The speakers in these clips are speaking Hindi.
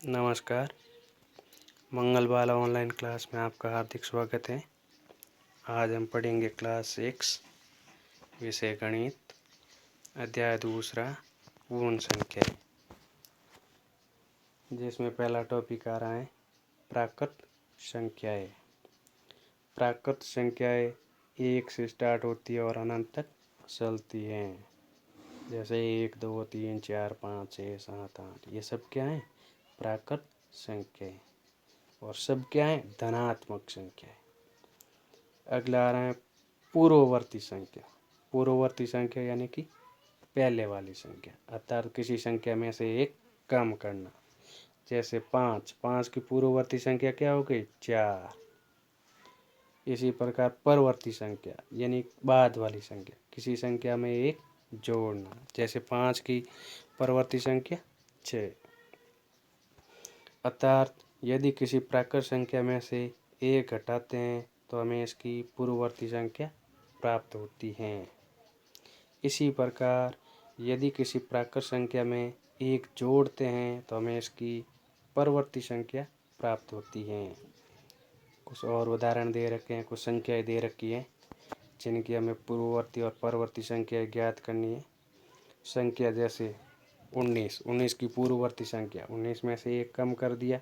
नमस्कार। मंगलवाला ऑनलाइन क्लास में आपका हार्दिक स्वागत है। आज हम पढ़ेंगे क्लास 6 विषय गणित, अध्याय दूसरा पूर्ण संख्या, जिसमें पहला टॉपिक आ रहा है प्राकृत संख्याएं। प्राकृत संख्याएं 1 से स्टार्ट होती है और अनंत तक चलती हैं। जैसे 1, 2, 3, 4, 5, 6, 7, 8, ये सब क्या है? प्राकृत संख्याएं। और सब क्या है? धनात्मक संख्या है। अगला आ रहा है पूर्ववर्ती संख्या। पूर्ववर्ती संख्या यानी कि पहले वाली संख्या, अर्थात किसी संख्या में से एक कम करना। जैसे 5, 5 की पूर्ववर्ती संख्या क्या हो गई? 4। इसी प्रकार परवर्ती संख्या यानी बाद वाली संख्या, किसी संख्या में एक जोड़ना। जैसे 5 की परवर्ती संख्या 6। अर्थात यदि किसी प्राकृत संख्या में से एक घटाते हैं तो हमें इसकी पूर्ववर्ती संख्या प्राप्त होती है। इसी प्रकार यदि किसी प्राकृत संख्या में एक जोड़ते हैं तो हमें इसकी परवर्ती संख्या प्राप्त होती है। कुछ और उदाहरण दे रखे हैं, कुछ संख्याएं दे रखी हैं जिनकी हमें पूर्ववर्ती और परवर्ती संख्या ज्ञात करनी है। संख्या जैसे 19, 19 की पूर्ववर्ती संख्या, 19 में से एक कम कर दिया,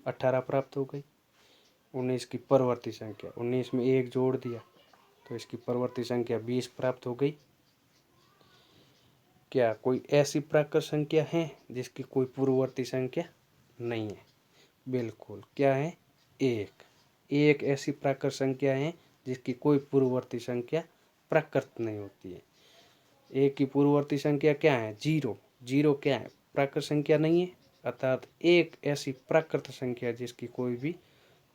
18 प्राप्त हो गई। 19 की परवर्ती संख्या, 19 में एक जोड़ दिया तो इसकी परवर्ती संख्या 20 प्राप्त हो गई। क्या कोई ऐसी प्राकृत संख्या है जिसकी कोई पूर्ववर्ती संख्या नहीं है? बिल्कुल। क्या है? एक ऐसी प्राकृत संख्या है जिसकी कोई पूर्ववर्ती संख्या प्राकृत नहीं होती है। एक की पूर्ववर्ती संख्या क्या है? 0। 0 क्या है? प्राकृत संख्या नहीं है। अर्थात एक ऐसी प्राकृत संख्या जिसकी कोई भी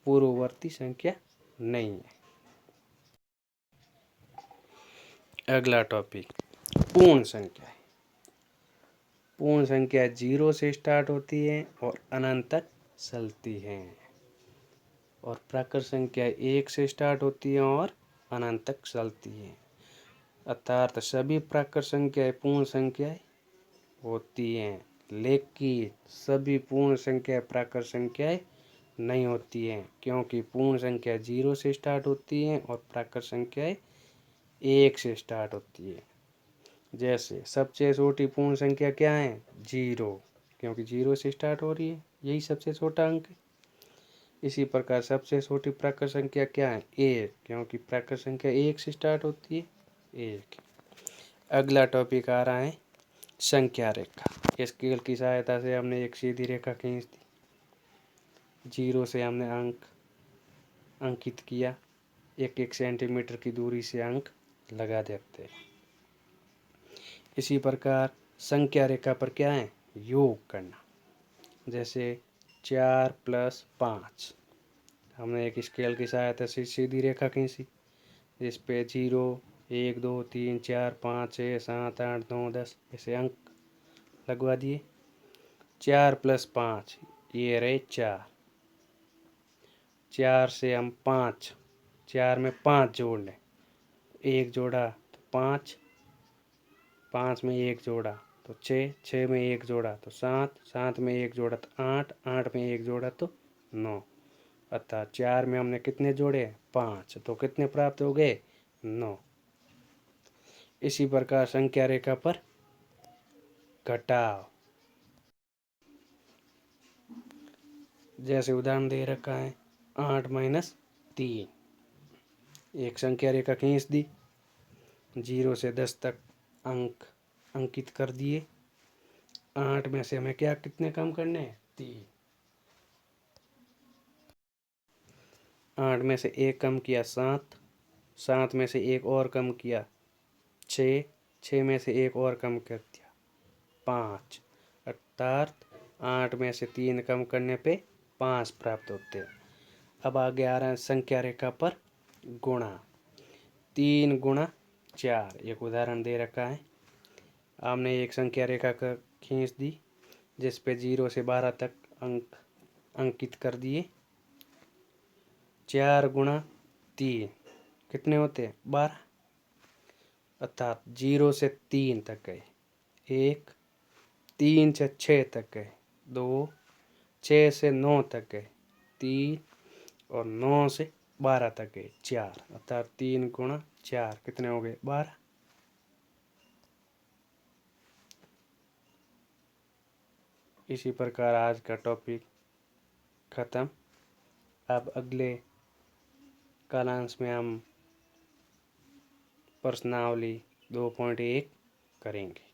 पूर्ववर्ती संख्या नहीं है। अगला टॉपिक पूर्ण संख्या है। पूर्ण संख्या 0 से स्टार्ट होती है और अनंत तक चलती है। और प्राकृत संख्या 1 से स्टार्ट होती है और अनंत तक चलती है। अर्थात सभी प्राकृत संख्याएं पूर्ण संख्याएं होती हैं, लेकिन सभी पूर्ण संख्या प्राकृत संख्याएं नहीं होती हैं, क्योंकि पूर्ण संख्या 0 से स्टार्ट होती है और प्राकृत संख्याएं 1 से स्टार्ट होती है। जैसे सबसे छोटी पूर्ण संख्या क्या है? 0, क्योंकि 0 से स्टार्ट हो रही है, यही सबसे छोटा अंक है। इसी प्रकार सबसे छोटी प्राकृत संख्या क्या है? 1, क्योंकि प्राकृत संख्या 1 से स्टार्ट होती है, 1। अगला टॉपिक आ रहा है संख्या रेखा। स्केल की सहायता से हमने एक सीधी रेखा खींच दी, 0 से हमने अंक अंकित किया, 1-1 सेंटीमीटर की दूरी से अंक लगा देते हैं। इसी प्रकार संख्या रेखा पर क्या है? योग करना। जैसे 4 + 5, हमने एक स्केल की सहायता से सीधी रेखा खींची, जिस पे 0, 1, 2, 3, 4, 5, 6, 7, 8, 9, 10 ऐसे अंक लगवा दिए। 4 + 5 ये रहे 4। 4 से हम 5, 4 में 5 जोड़ लें, 1 जोड़ा तो 5, 5 में 1 जोड़ा तो 6, 6 में 1 जोड़ा तो 7, 7 में 1 जोड़ा तो 8, 8 में 1 जोड़ा तो 9। अर्थात 4 में हमने कितने जोड़े? 5, तो कितने प्राप्त हो गए? 9। इसी प्रकार संख्या रेखा पर घटाव, जैसे उदाहरण दे रखा है 8 - 3। एक संख्या रेखा खींच दी, 0 से 10 तक अंक अंकित कर दिए। 8 में से हमें क्या कितने कम करने हैं? 3। 8 में से 1 कम किया 7, 7 में से 1 और कम किया 6, 6 में से 1 और कम कर दिया 5। अर्थात 8 में से 3 कम करने पे 5 प्राप्त होते हैं। अब आगे आ रहा है संख्या रेखा पर गुणा। 3 × 4 एक उदाहरण दे रखा है। हमने एक संख्या रेखा कर खींच दी, जिस पे 0 से 12 तक अंक अंकित कर दिए। 4 × 3 कितने होते हैं? 12। अर्थात 0 से 3 तक गए 1, 3 से 6 तक गए 2, 6 से 9 तक गए 3 और 9 से 12 तक गए 4, अर्थात 3 गुणा 4 कितने हो गए 12। इसी प्रकार आज का टॉपिक ख़त्म। अब अगले कालांश में हम प्रश्नावली 2.1 करेंगे।